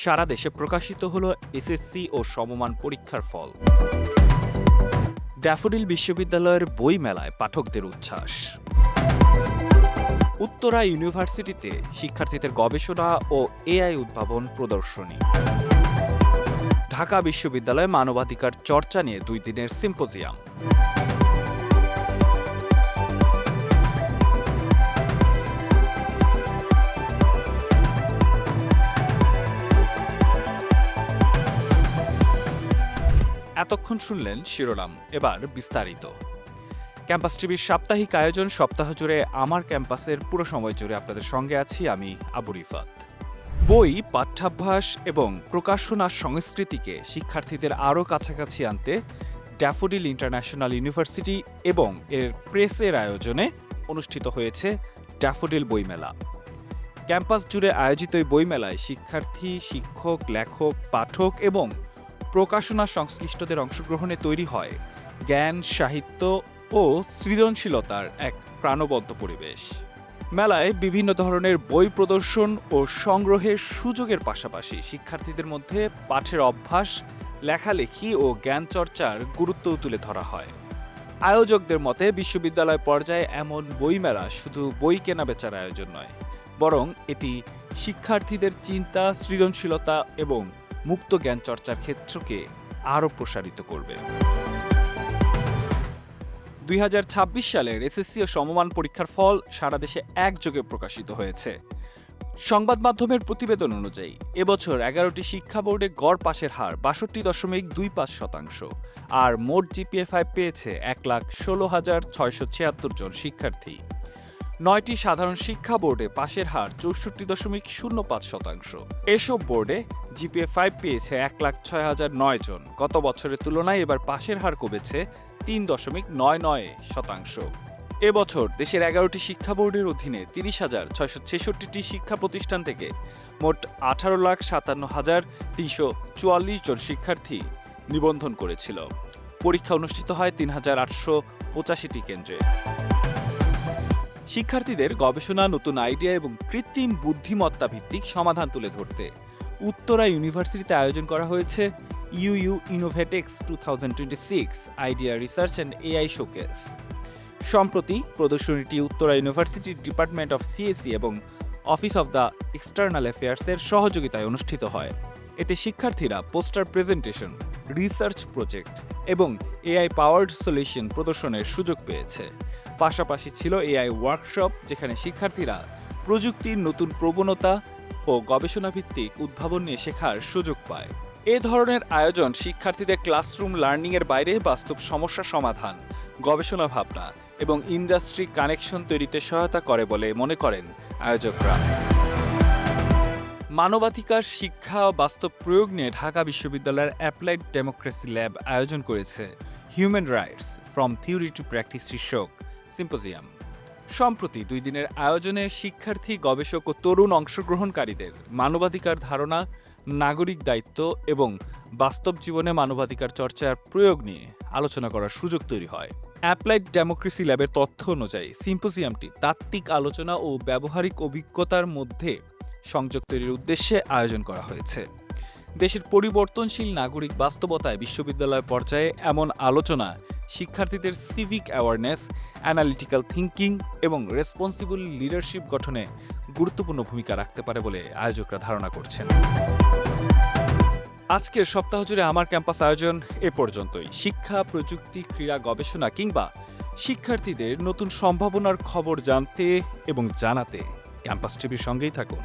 সারা দেশে প্রকাশিত হলো এসএসসি ও সমমান পরীক্ষার ফল। ড্যাফোডিল বিশ্ববিদ্যালয়ের বই মেলায় পাঠকদের উচ্ছ্বাস। উত্তরা ইউনিভার্সিটিতে শিক্ষার্থীদের গবেষণা ও এআই উদ্ভাবন প্রদর্শনী। ঢাকা বিশ্ববিদ্যালয়ে মানবাধিকার চর্চা নিয়ে 2 দিনের সিম্পোজিয়াম। এতক্ষণ শুনলেন শিরোনাম, এবার বিস্তারিত। ক্যাম্পাস টিভির সাপ্তাহিক আয়োজন সপ্তাহ জুড়ে আমার ক্যাম্পাসের পুরো সময় জুড়ে আপনাদের সঙ্গে আছি আমি আবু রিফাত। বই, পাঠ্যাভ্যাস এবং প্রকাশনা সংস্কৃতিকে শিক্ষার্থীদের আরও কাছাকাছি আনতে ড্যাফোডিল ইন্টারন্যাশনাল ইউনিভার্সিটি এবং এর প্রেসের আয়োজনে অনুষ্ঠিত হয়েছে ড্যাফোডিল বইমেলা। ক্যাম্পাস জুড়ে আয়োজিত এই বইমেলায় শিক্ষার্থী, শিক্ষক, লেখক, পাঠক এবং প্রকাশনা সংশ্লিষ্টদের অংশগ্রহণে তৈরি হয় জ্ঞান, সাহিত্য ও সৃজনশীলতার এক প্রাণবন্ত পরিবেশ। মেলায় বিভিন্ন ধরনের বই প্রদর্শন ও সংগ্রহের সুযোগের পাশাপাশি শিক্ষার্থীদের মধ্যে পাঠের অভ্যাস, লেখালেখি ও জ্ঞান চর্চার গুরুত্বও তুলে ধরা হয়। আয়োজকদের মতে বিশ্ববিদ্যালয় পর্যায়ে এমন বইমেলা শুধু বই কেনাবেচার আয়োজন নয়, বরং এটি শিক্ষার্থীদের চিন্তা, সৃজনশীলতা এবং মুক্ত জ্ঞান চর্চার ক্ষেত্রকে আরও প্রসারিত করবে। 2026 সালের এসএসসি ও সমমান পরীক্ষার ফল সারা দেশে একযোগে প্রকাশিত হয়েছে। সংবাদ মাধ্যমের প্রতিবেদন অনুযায়ী এবছর 11টি শিক্ষা বোর্ডে গড় পাশের হার 62.25%, আর মোট জিপিএ 5 পেয়েছে 1,16,676 জন শিক্ষার্থী। 9টি সাধারণ শিক্ষা বোর্ডে পাশের হার 64.05%। এসব বোর্ডে জিপিএ 5 পেয়েছে 1,06,009 জন। গত বছরের তুলনায় এবার পাশের হার কমেছে 3.99%। এবছর দেশের 11টি শিক্ষা বোর্ডের অধীনে 30,666টি শিক্ষা প্রতিষ্ঠান থেকে মোট 18,57,344 জন শিক্ষার্থী নিবন্ধন করেছিল। পরীক্ষা অনুষ্ঠিত হয় 3,885টি কেন্দ্রে। শিক্ষার্থীদের গবেষণা, নতুন আইডিয়া এবং কৃত্রিম বুদ্ধিমত্তা ভিত্তিক সমাধান তুলে ধরতে উত্তরা ইউনিভার্সিটিতে আয়োজন করা হয়েছে ইউইউ ইনোভেটেক্স 2026 idea research and AI showcase. সম্প্রতি প্রদর্শনীটি উত্তরা ইউনিভার্সিটির ডিপার্টমেন্ট অফ সিএসি এবং অফিস অফ দ্য এক্সটার্নাল অ্যাফেয়ার্সের সহযোগিতায় অনুষ্ঠিত হয়। এতে শিক্ষার্থীরা পোস্টার প্রেজেন্টেশন, রিসার্চ প্রজেক্ট এবং এআই পাওয়ার্ড সলিউশন প্রদর্শনের সুযোগ পেয়েছে। পাশাপাশি ছিল এআই ওয়ার্কশপ, যেখানে শিক্ষার্থীরা প্রযুক্তির নতুন প্রবণতা ও গবেষণাভিত্তিক উদ্ভাবন নিয়ে শেখার সুযোগ পায়। এ ধরনের আয়োজন শিক্ষার্থীদের ক্লাসরুম লার্নিংয়ের বাইরে বাস্তব সমস্যা সমাধান, গবেষণা ভাবনা এবং ইন্ডাস্ট্রি কানেকশন তৈরিতে সহায়তা করে বলে মনে করেন আয়োজকরা। মানবাধিকার শিক্ষা ও বাস্তব প্রয়োগ নিয়ে ঢাকা বিশ্ববিদ্যালয়ের অ্যাপ্লাইড ডেমোক্রেসি ল্যাব আয়োজন করেছে human rights from theory to practice শীর্ষক সিম্পোজিয়াম। সম্প্রতি 2 দিনের আয়োজনে শিক্ষার্থী, গবেষক ও তরুণ অংশগ্রহণকারীদের মানবাধিকার ধারণা, নাগরিক দায়িত্ব এবং বাস্তব জীবনে মানবাধিকার চর্চার প্রয়োগ নিয়ে আলোচনা করার সুযোগ তৈরি হয়। অ্যাপ্লাইড ডেমোক্রেসি ল্যাবের তথ্য অনুযায়ী সিম্পোজিয়ামটি তাত্ত্বিক আলোচনা ও ব্যবহারিক অভিজ্ঞতার মধ্যে সংযোগ তৈরির উদ্দেশ্যে আয়োজন করা হয়েছে। দেশের পরিবর্তনশীল নাগরিক বাস্তবতায় বিশ্ববিদ্যালয় পর্যায়ে এমন আলোচনা শিক্ষার্থীদের সিভিক অ্যাওয়ারনেস, অ্যানালিটিক্যাল থিঙ্কিং এবং রেসপন্সিবল লিডারশিপ গঠনে গুরুত্বপূর্ণ ভূমিকা রাখতে পারে বলে আয়োজকরা ধারণা করছেন। আজকের সপ্তাহ জুড়ে আমার ক্যাম্পাস আয়োজন এ পর্যন্তই। শিক্ষা, প্রযুক্তি, ক্রীড়া, গবেষণা কিংবা শিক্ষার্থীদের নতুন সম্ভাবনার খবর জানতে এবং জানাতে ক্যাম্পাস টিভির সঙ্গেই থাকুন।